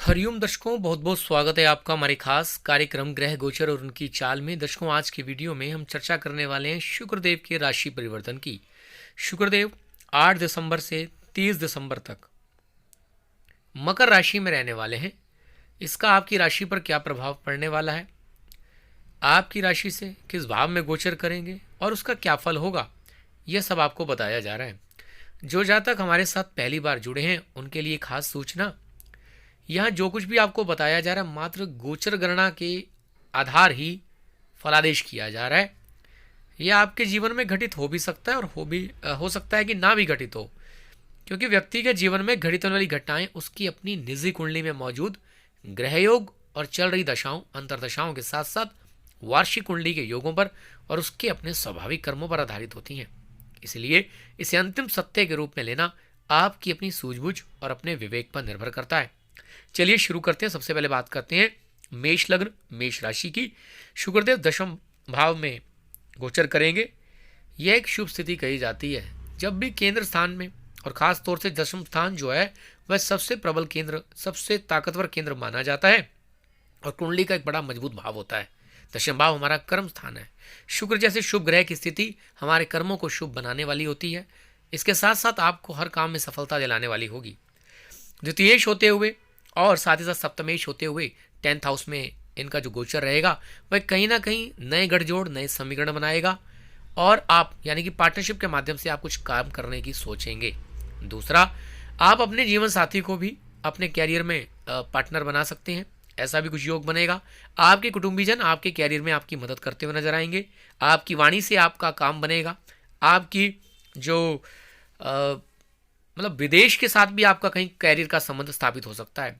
हरिओम दर्शकों, बहुत बहुत स्वागत है आपका हमारे खास कार्यक्रम ग्रह गोचर और उनकी चाल में। दर्शकों, आज की वीडियो में हम चर्चा करने वाले हैं शुक्रदेव के राशि परिवर्तन की। शुक्रदेव 8 दिसंबर से 30 दिसंबर तक मकर राशि में रहने वाले हैं। इसका आपकी राशि पर क्या प्रभाव पड़ने वाला है, आपकी राशि से किस भाव में गोचर करेंगे और उसका क्या फल होगा, यह सब आपको बताया जा रहा है। जो जातक हमारे साथ पहली बार जुड़े हैं उनके लिए खास सूचना, यहाँ जो कुछ भी आपको बताया जा रहा है मात्र गोचर गणना के आधार ही फलादेश किया जा रहा है। यह आपके जीवन में घटित हो भी सकता है और हो सकता है कि ना भी घटित हो, क्योंकि व्यक्ति के जीवन में घटित होने वाली घटनाएं उसकी अपनी निजी कुंडली में मौजूद ग्रह योग और चल रही दशाओं अंतरदशाओं के साथ साथ वार्षिक कुंडली के योगों पर और उसके अपने स्वाभाविक कर्मों पर आधारित होती हैं। इसलिए इसे अंतिम सत्य के रूप में लेना आपकी अपनी सूझबूझ और अपने विवेक पर निर्भर करता है। चलिए शुरू करते हैं। सबसे पहले बात करते हैं मेष लग्न मेष राशि की। शुक्रदेव दशम भाव में गोचर करेंगे। यह एक शुभ स्थिति कही जाती है। जब भी केंद्र स्थान में और खास तौर से दशम स्थान जो है वह सबसे प्रबल केंद्र, सबसे ताकतवर केंद्र माना जाता है और कुंडली का एक बड़ा मजबूत भाव होता है। दशम भाव हमारा कर्म स्थान है। शुक्र जैसे शुभ ग्रह की स्थिति हमारे कर्मों को शुभ बनाने वाली होती है। इसके साथ साथ आपको हर काम में सफलता दिलाने वाली होगी। द्वितीयेश होते हुए और साथ ही साथ सप्तमेश होते हुए 10th हाउस में इनका जो गोचर रहेगा वह कहीं ना कहीं नए गठजोड़, नए समीकरण बनाएगा और आप यानी कि पार्टनरशिप के माध्यम से आप कुछ काम करने की सोचेंगे। दूसरा, आप अपने जीवन साथी को भी अपने कैरियर में पार्टनर बना सकते हैं, ऐसा भी कुछ योग बनेगा। आपके कुटुंबीजन आपके कैरियर में आपकी मदद करते हुए नजर आएंगे। आपकी वाणी से आपका काम बनेगा। आपकी जो मतलब विदेश के साथ भी आपका कहीं कैरियर का संबंध स्थापित हो सकता है।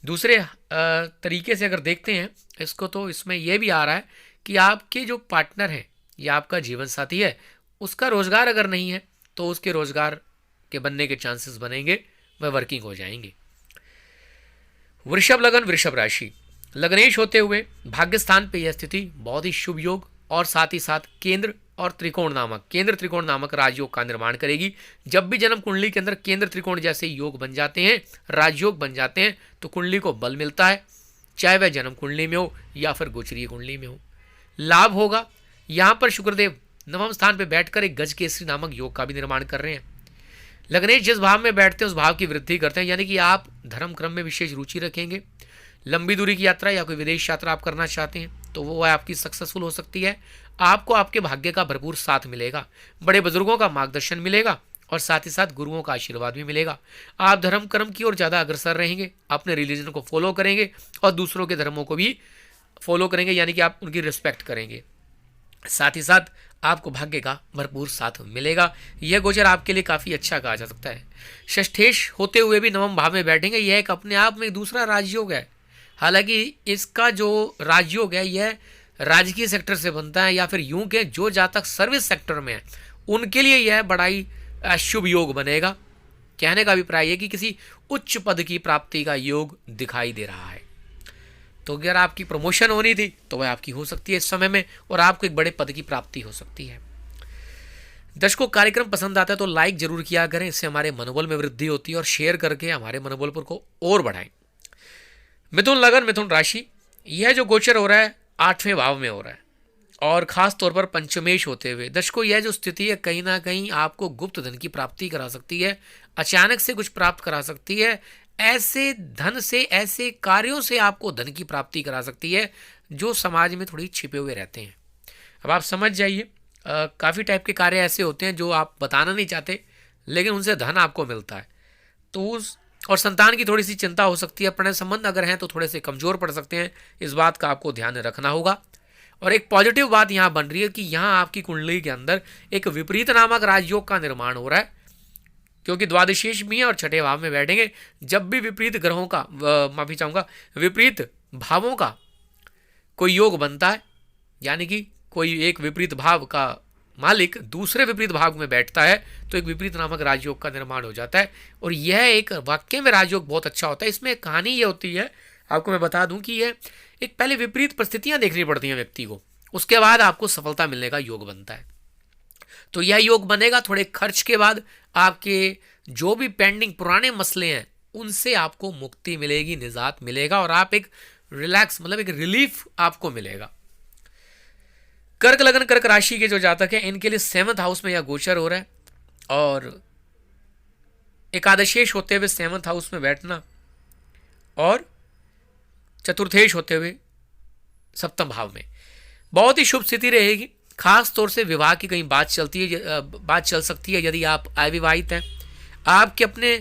दूसरे तरीके से अगर देखते हैं इसको, तो इसमें यह भी आ रहा है कि आपके जो पार्टनर है या आपका जीवन साथी है उसका रोजगार अगर नहीं है तो उसके रोजगार के बनने के चांसेस बनेंगे, वह वर्किंग हो जाएंगे। वृषभ लग्न वृषभ राशि, लग्नेश होते हुए भाग्य स्थान पे यह स्थिति बहुत ही शुभ योग और साथ ही साथ केंद्र त्रिकोण नामक राजयोग का निर्माण करेगी। जब भी जन्म कुंडली के अंदर केंद्र त्रिकोण जैसे योग बन जाते हैं, राजयोग बन जाते हैं, तो कुंडली को बल मिलता है, चाहे वह जन्म कुंडली में हो या फिर गोचरीय कुंडली में हो। लाभ होगा। यहाँ पर शुक्रदेव नवम स्थान पर बैठकर एक गज केसरी नामक योग का भी निर्माण कर रहे हैं। लग्नेश जिस भाव में बैठते हैं उस भाव की वृद्धि करते हैं, यानी कि आप धर्म क्रम में विशेष रुचि रखेंगे। लंबी दूरी की यात्रा या कोई विदेश यात्रा आप करना चाहते हैं तो वो आपकी सक्सेसफुल हो सकती है। आपको आपके भाग्य का भरपूर साथ मिलेगा, बड़े बुजुर्गों का मार्गदर्शन मिलेगा और साथ ही साथ गुरुओं का आशीर्वाद भी मिलेगा। आप धर्म कर्म की ओर ज़्यादा अग्रसर रहेंगे, अपने रिलीजन को फॉलो करेंगे और दूसरों के धर्मों को भी फॉलो करेंगे, यानी कि आप उनकी रिस्पेक्ट करेंगे। साथ ही साथ आपको भाग्य का भरपूर साथ मिलेगा। यह गोचर आपके लिए काफ़ी अच्छा कहा जा सकता है। षष्ठेश होते हुए भी नवम भाव में बैठेंगे। यह एक अपने आप में दूसरा राजयोग है। हालांकि इसका जो राजयोग है यह राजकीय सेक्टर से बनता है, या फिर यूं के जो जातक सर्विस सेक्टर में है उनके लिए यह बड़ा ही शुभ योग बनेगा। कहने का अभिप्राय है कि किसी उच्च पद की प्राप्ति का योग दिखाई दे रहा है। तो अगर आपकी प्रमोशन होनी थी तो वह आपकी हो सकती है इस समय में, और आपको एक बड़े पद की प्राप्ति हो सकती है। दर्शकों, कार्यक्रम पसंद आता है तो लाइक जरूर किया करें, इससे हमारे मनोबल में वृद्धि होती है, और शेयर करके हमारे मनोबल पर को और बढ़ाएं। मिथुन लगन मिथुन राशि, यह जो गोचर हो रहा है 8वें भाव में हो रहा है और खास तौर पर पंचमेश होते हुए। दर्शकों, यह जो स्थिति है कहीं ना कहीं आपको गुप्त धन की प्राप्ति करा सकती है, अचानक से कुछ प्राप्त करा सकती है। ऐसे धन से, ऐसे कार्यों से आपको धन की प्राप्ति करा सकती है जो समाज में थोड़ी छिपे हुए रहते हैं। अब आप समझ जाइए, काफ़ी टाइप के कार्य ऐसे होते हैं जो आप बताना नहीं चाहते लेकिन उनसे धन आपको मिलता है। तो उस और संतान की थोड़ी सी चिंता हो सकती है। प्रणय संबंध अगर हैं तो थोड़े से कमजोर पड़ सकते हैं, इस बात का आपको ध्यान रखना होगा। और एक पॉजिटिव बात यहाँ बन रही है कि यहाँ आपकी कुंडली के अंदर एक विपरीत नामक राजयोग का निर्माण हो रहा है, क्योंकि द्वादशेश भी है और छठे भाव में बैठेंगे। जब भी विपरीत ग्रहों का माफी चाहूंगा विपरीत भावों का कोई योग बनता है, यानी कि कोई एक विपरीत भाव का मालिक दूसरे विपरीत भाग में बैठता है तो एक विपरीत नामक राजयोग का निर्माण हो जाता है। और यह एक वाक्य में राजयोग बहुत अच्छा होता है। इसमें कहानी ये होती है, आपको मैं बता दूं कि यह एक पहले विपरीत परिस्थितियां देखनी पड़ती हैं व्यक्ति को, उसके बाद आपको सफलता मिलने का योग बनता है। तो यह योग बनेगा थोड़े खर्च के बाद। आपके जो भी पेंडिंग पुराने मसले हैं उनसे आपको मुक्ति मिलेगी, निजात मिलेगा और आप एक रिलैक्स मतलब एक रिलीफ आपको मिलेगा। कर्क लगन कर्क राशि के जो जातक हैं इनके लिए 7th हाउस में यह गोचर हो रहा है और एकादशेश होते हुए 7th हाउस में बैठना और चतुर्थेश होते हुए 7th भाव में बहुत ही शुभ स्थिति रहेगी। खास तौर से विवाह की कहीं बात चल सकती है यदि आप अविवाहित हैं। आपके अपने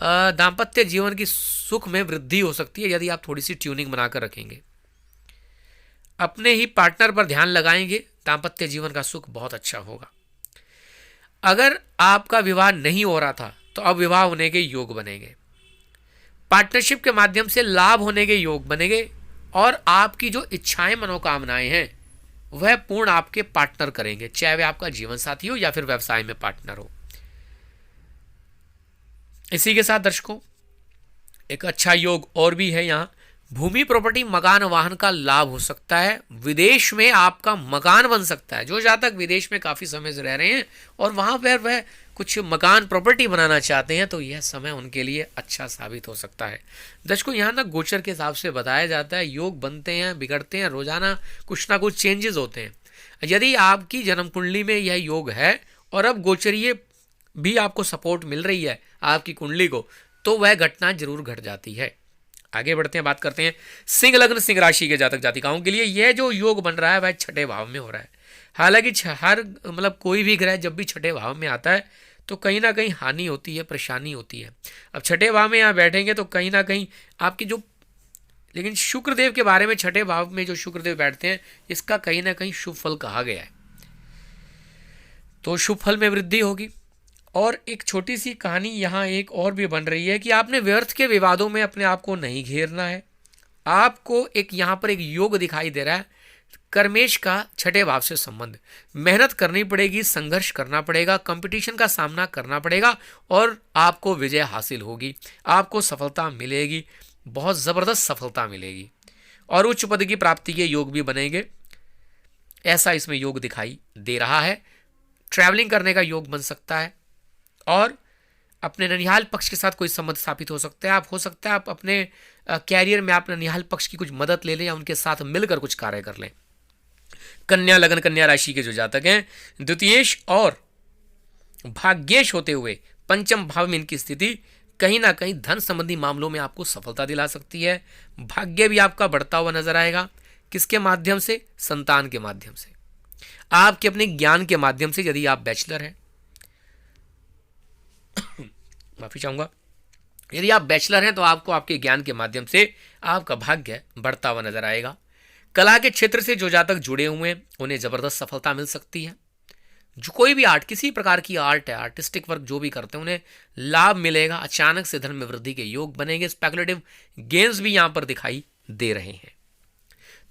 दाम्पत्य जीवन की सुख में वृद्धि हो सकती है यदि आप थोड़ी सी ट्यूनिंग बनाकर रखेंगे। अपने ही पार्टनर पर ध्यान लगाएंगे, दाम्पत्य जीवन का सुख बहुत अच्छा होगा। अगर आपका विवाह नहीं हो रहा था तो अब विवाह होने के योग बनेंगे। पार्टनरशिप के माध्यम से लाभ होने के योग बनेंगे और आपकी जो इच्छाएं मनोकामनाएं हैं वह पूर्ण आपके पार्टनर करेंगे, चाहे वह आपका जीवन साथी हो या फिर व्यवसाय में पार्टनर हो। इसी के साथ दर्शकों एक अच्छा योग और भी है। यहाँ भूमि प्रॉपर्टी मकान वाहन का लाभ हो सकता है। विदेश में आपका मकान बन सकता है। जो जातक विदेश में काफी समय से रह रहे हैं और वहां पर वह कुछ मकान प्रॉपर्टी बनाना चाहते हैं तो यह समय उनके लिए अच्छा साबित हो सकता है। दर्शकों यहाँ ना गोचर के हिसाब से बताया जाता है, योग बनते हैं बिगड़ते हैं, रोजाना कुछ ना कुछ चेंजेस होते हैं। यदि आपकी जन्म कुंडली में यह योग है और अब गोचरीय भी आपको सपोर्ट मिल रही है आपकी कुंडली को, तो वह घटना जरूर घट जाती है। आगे बढ़ते हैं, बात करते हैं सिंह लग्न सिंह राशि के जातक जातिकाओं के लिए यह जो योग बन रहा है वह 6ठे भाव में हो रहा है। हालांकि हर मतलब कोई भी ग्रह जब भी 6ठे भाव में आता है तो कहीं ना कहीं हानि होती है, परेशानी होती है। अब 6ठे भाव में यहाँ बैठेंगे तो कहीं ना कहीं आपकी जो, लेकिन शुक्रदेव के बारे में 6ठे भाव में जो शुक्रदेव बैठते हैं इसका कहीं ना कहीं शुभ फल कहा गया है, तो शुभ फल में वृद्धि होगी। और एक छोटी सी कहानी यहाँ एक और भी बन रही है कि आपने व्यर्थ के विवादों में अपने आप को नहीं घेरना है। आपको एक यहाँ पर एक योग दिखाई दे रहा है, कर्मेश का 6ठे भाव से संबंध। मेहनत करनी पड़ेगी, संघर्ष करना पड़ेगा, कंपटीशन का सामना करना पड़ेगा और आपको विजय हासिल होगी, आपको सफलता मिलेगी, बहुत ज़बरदस्त सफलता मिलेगी और उच्च पद की प्राप्ति के योग भी बनेंगे, ऐसा इसमें योग दिखाई दे रहा है। ट्रैवलिंग करने का योग बन सकता है और अपने ननिहाल पक्ष के साथ कोई संबंध स्थापित हो सकता है। हो सकता है आप अपने कैरियर में आप ननिहाल पक्ष की कुछ मदद ले लें या उनके साथ मिलकर कुछ कार्य कर लें। कन्या लगन कन्या राशि के जो जातक हैं द्वितीयेश और भाग्येश होते हुए 5म भाव में इनकी स्थिति कहीं ना कहीं धन संबंधी मामलों में आपको सफलता दिला सकती है। भाग्य भी आपका बढ़ता हुआ नजर आएगा। किसके माध्यम से? संतान के माध्यम से, आपके अपने ज्ञान के माध्यम से। यदि आप बैचलर हैं माफी चाहूंगा, यदि आप बैचलर हैं तो आपको आपके ज्ञान के माध्यम से आपका भाग्य बढ़ता हुआ नजर आएगा। कला के क्षेत्र से जो जातक जुड़े हुए हैं उन्हें जबरदस्त सफलता मिल सकती है। जो कोई भी आर्ट, किसी प्रकार की आर्ट है, आर्टिस्टिक वर्क जो भी करते हैं उन्हें लाभ मिलेगा। अचानक से धन में वृद्धि के योग बनेंगे। स्पेकुलेटिव गेम्स भी यहां पर दिखाई दे रहे हैं।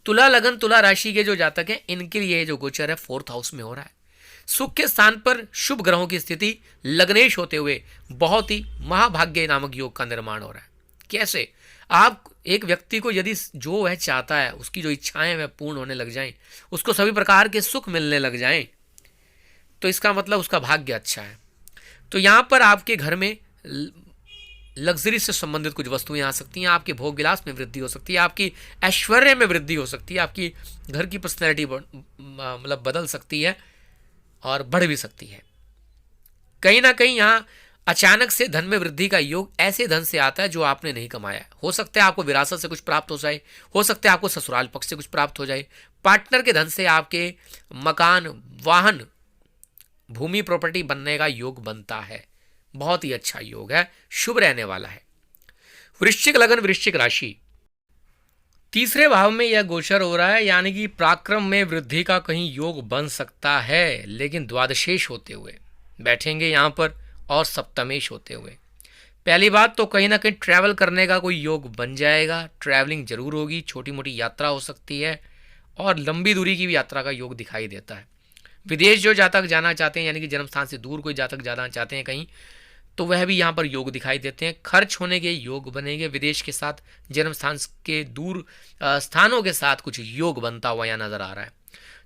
तुला लगन तुला राशि के जो जातक हैं इनके लिए जो गोचर है 4th हाउस में हो रहा है। सुख के स्थान पर शुभ ग्रहों की स्थिति लग्नेश होते हुए बहुत ही महाभाग्य नामक योग का निर्माण हो रहा है। कैसे? आप एक व्यक्ति को यदि जो वह चाहता है, उसकी जो इच्छाएं वह पूर्ण होने लग जाएं, उसको सभी प्रकार के सुख मिलने लग जाएं, तो इसका मतलब उसका भाग्य अच्छा है। तो यहां पर आपके घर में लग्जरी से संबंधित कुछ वस्तुएं आ सकती हैं, आपके भोग विलास में वृद्धि हो सकती है, आपकी ऐश्वर्य में वृद्धि हो सकती है, आपकी घर की पर्सनैलिटी मतलब बदल सकती है और बढ़ भी सकती है। कहीं ना कहीं यहां अचानक से धन में वृद्धि का योग ऐसे धन से आता है जो आपने नहीं कमाया है। हो सकता है आपको विरासत से कुछ प्राप्त हो जाए, हो सकता है आपको ससुराल पक्ष से कुछ प्राप्त हो जाए, पार्टनर के धन से आपके मकान, वाहन, भूमि प्रॉपर्टी बनने का योग बनता है। बहुत ही अच्छा योग है, शुभ रहने वाला है। वृश्चिक लगन वृश्चिक राशि, 3रे भाव में यह गोचर हो रहा है, यानी कि पराक्रम में वृद्धि का कहीं योग बन सकता है, लेकिन द्वादशेश होते हुए बैठेंगे यहां पर और सप्तमेश होते हुए। पहली बात तो कहीं ना कहीं ट्रैवल करने का कोई योग बन जाएगा, ट्रैवलिंग जरूर होगी, छोटी मोटी यात्रा हो सकती है और लंबी दूरी की भी यात्रा का योग दिखाई देता है। विदेश जो जातक जाना चाहते हैं, यानी कि जन्म स्थान से दूर कोई जातक जाना चाहते हैं कहीं, तो वह भी यहाँ पर योग दिखाई देते हैं। खर्च होने के योग बनेंगे। विदेश के साथ जन्म स्थान के दूर स्थानों के साथ कुछ योग बनता हुआ यहाँ नजर आ रहा है।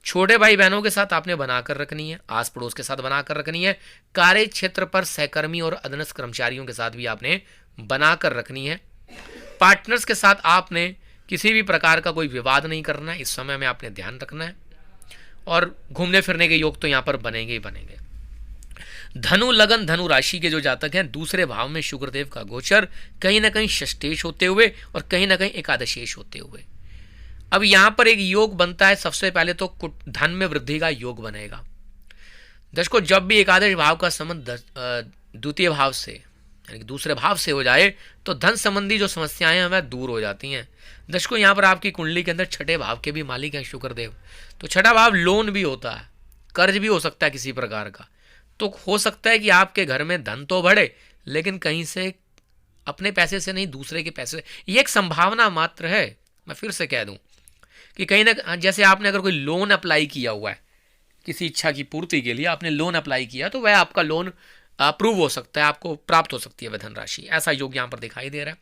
छोटे भाई बहनों के साथ आपने बनाकर रखनी है, आस पड़ोस के साथ बनाकर रखनी है। कार्य क्षेत्र पर सहकर्मी और अधीनस्थ कर्मचारियों के साथ भी आपने बनाकर रखनी है। पार्टनर्स के साथ आपने किसी भी प्रकार का कोई विवाद नहीं करना है, इस समय में आपने ध्यान रखना है। और घूमने फिरने के योग तो यहाँ पर बनेंगे ही बनेंगे। धनु लगन धनु राशि के जो जातक हैं, दूसरे भाव में शुक्रदेव का गोचर, कहीं ना कहीं षष्ठेश होते हुए और कहीं ना कहीं एकादशेश होते हुए। अब यहां पर एक योग बनता है। सबसे पहले तो धन में वृद्धि का योग बनेगा। दर्शकों, जब भी एकादश भाव का संबंध द्वितीय भाव से यानी कि दूसरे भाव से हो जाए तो धन संबंधी जो समस्याएं हैं वह दूर हो जाती हैं। दर्शकों, यहाँ पर आपकी कुंडली के अंदर छठे भाव के भी मालिक हैं शुक्रदेव। तो छठा भाव लोन भी होता है, कर्ज भी हो सकता है किसी प्रकार का। तो हो सकता है कि आपके घर में धन तो बढ़े, लेकिन कहीं से अपने पैसे से नहीं, दूसरे के पैसे से। ये एक संभावना मात्र है। मैं फिर से कह दूं कि कहीं ना, जैसे आपने अगर कोई लोन अप्लाई किया हुआ है किसी इच्छा की पूर्ति के लिए, आपने लोन अप्लाई किया, तो वह आपका लोन अप्रूव हो सकता है, आपको प्राप्त हो सकती है वह धनराशि। ऐसा योग यहाँ पर दिखाई दे रहा है।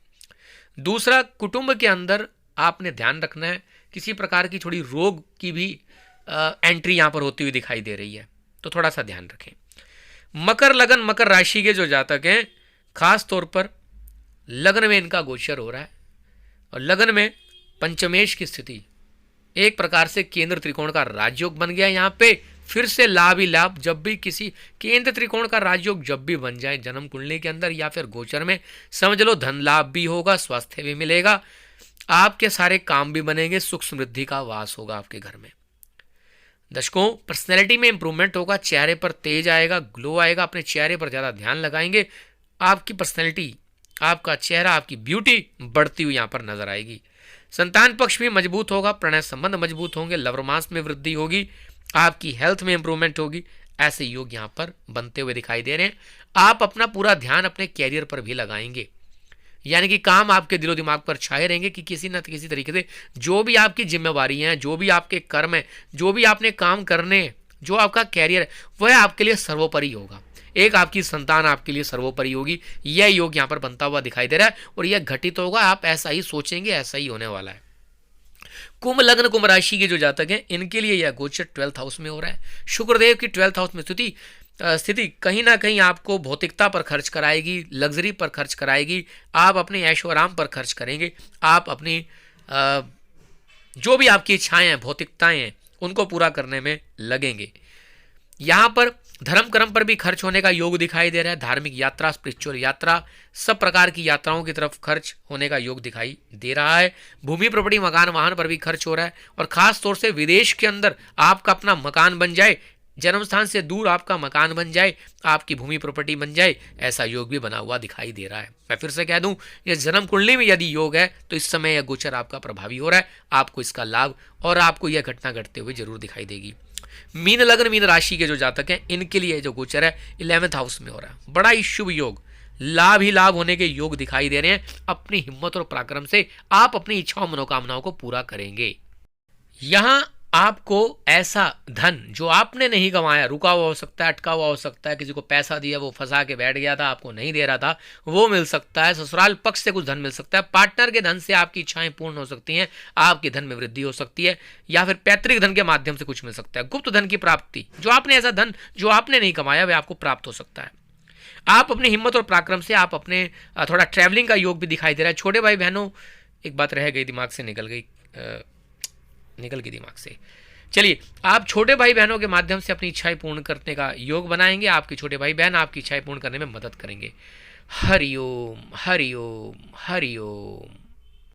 दूसरा, कुटुंब के अंदर आपने ध्यान रखना है, किसी प्रकार की थोड़ी रोग की भी एंट्री यहाँ पर होती हुई दिखाई दे रही है, तो थोड़ा सा ध्यान रखें। मकर लगन मकर राशि के जो जातक हैं, खास तौर पर लगन में इनका गोचर हो रहा है और लगन में पंचमेश की स्थिति, एक प्रकार से केंद्र त्रिकोण का राजयोग बन गया। यहाँ पे फिर से लाभ ही लाभ। जब भी किसी केंद्र त्रिकोण का राजयोग जब भी बन जाए जन्म कुंडली के अंदर या फिर गोचर में, समझ लो धन लाभ भी होगा, स्वास्थ्य भी मिलेगा, आपके सारे काम भी बनेंगे, सुख समृद्धि का वास होगा आपके घर में। दर्शकों, पर्सनैलिटी में इंप्रूवमेंट होगा, चेहरे पर तेज आएगा, ग्लो आएगा। अपने चेहरे पर ज़्यादा ध्यान लगाएंगे, आपकी पर्सनैलिटी, आपका चेहरा, आपकी ब्यूटी बढ़ती हुई यहाँ पर नजर आएगी। संतान पक्ष भी मजबूत होगा, प्रणय संबंध मजबूत होंगे, लव रोमांस में वृद्धि होगी, आपकी हेल्थ में इंप्रूवमेंट होगी। ऐसे योग यहाँ पर बनते हुए दिखाई दे रहे हैं। आप अपना पूरा ध्यान अपने कैरियर पर भी लगाएंगे, यानी कि काम आपके दिलो दिमाग पर छाए रहेंगे कि किसी न किसी तरीके से जो भी आपकी जिम्मेवारी हैं, जो भी आपके कर्म है, जो भी आपने काम करने, जो आपका कैरियर है, वह आपके लिए सर्वोपरि होगा। एक आपकी संतान आपके लिए सर्वोपरि होगी। यह योग यहाँ पर बनता हुआ दिखाई दे रहा है और यह घटित होगा। आप ऐसा ही सोचेंगे, ऐसा ही होने वाला है। कुंभ लग्न कुंभ राशि के जो जातक हैं, इनके लिए यह गोचर 12th हाउस में हो रहा है। शुक्रदेव की 12th हाउस में स्थिति कहीं ना कहीं आपको भौतिकता पर खर्च कराएगी, लग्जरी पर खर्च कराएगी। आप अपने ऐशो आराम पर खर्च करेंगे। आप अपनी जो भी आपकी इच्छाएं हैं, भौतिकताएं हैं, उनको पूरा करने में लगेंगे। यहाँ पर धर्म कर्म पर भी खर्च होने का योग दिखाई दे रहा है। धार्मिक यात्रा, स्पिरिचुअल यात्रा, सब प्रकार की यात्राओं की तरफ खर्च होने का योग दिखाई दे रहा है। भूमि प्रॉपर्टी मकान वाहन पर भी खर्च हो रहा है और खास तौर से विदेश के अंदर आपका अपना मकान बन जाए, जन्म स्थान से दूर आपका मकान बन जाए, आपकी भूमि प्रॉपर्टी बन जाए, ऐसा योग भी बना हुआ दिखाई दे रहा है। मैं फिर से कह दूं, ये जन्म कुंडली में यदि योग है तो इस समय यह गोचर आपका प्रभावी हो रहा है। आपको इसका लाभ और आपको यह घटना घटते हुए जरूर दिखाई देगी। मीन लग्न मीन राशि के जो जातक हैं, इनके लिए जो गोचर है 11th हाउस में हो रहा है। बड़ा ही शुभ योग, लाभ ही लाभ होने के योग दिखाई दे रहे हैं। अपनी हिम्मत और पराक्रम से आप अपनी इच्छाओं मनोकामनाओं को पूरा करेंगे। यहां आपको ऐसा धन जो आपने नहीं कमाया, रुका हुआ हो सकता है, अटका हुआ हो सकता है, किसी को पैसा दिया वो फंसा के बैठ गया था, आपको नहीं दे रहा था, वो मिल सकता है। ससुराल पक्ष से कुछ धन मिल सकता है। पार्टनर के धन से आपकी इच्छाएं पूर्ण हो सकती हैं, आपके धन में वृद्धि हो सकती है, या फिर पैतृक धन के माध्यम से कुछ मिल सकता है। गुप्त धन की प्राप्ति, जो आपने ऐसा धन जो आपने नहीं कमाया वह आपको प्राप्त हो सकता है। आप अपनी हिम्मत और पराक्रम से आप अपने थोड़ा ट्रैवलिंग का योग भी दिखाई दे रहा है। छोटे भाई बहनों, एक बात रह गई, दिमाग से निकल गई दिमाग से। चलिए, आप छोटे भाई बहनों के माध्यम से अपनी इच्छाएं पूर्ण करने का योग बनाएंगे। आपके छोटे भाई बहन आपकी इच्छाएं पूर्ण करने में मदद करेंगे। हरि ओम हरि ओम हरि ओम।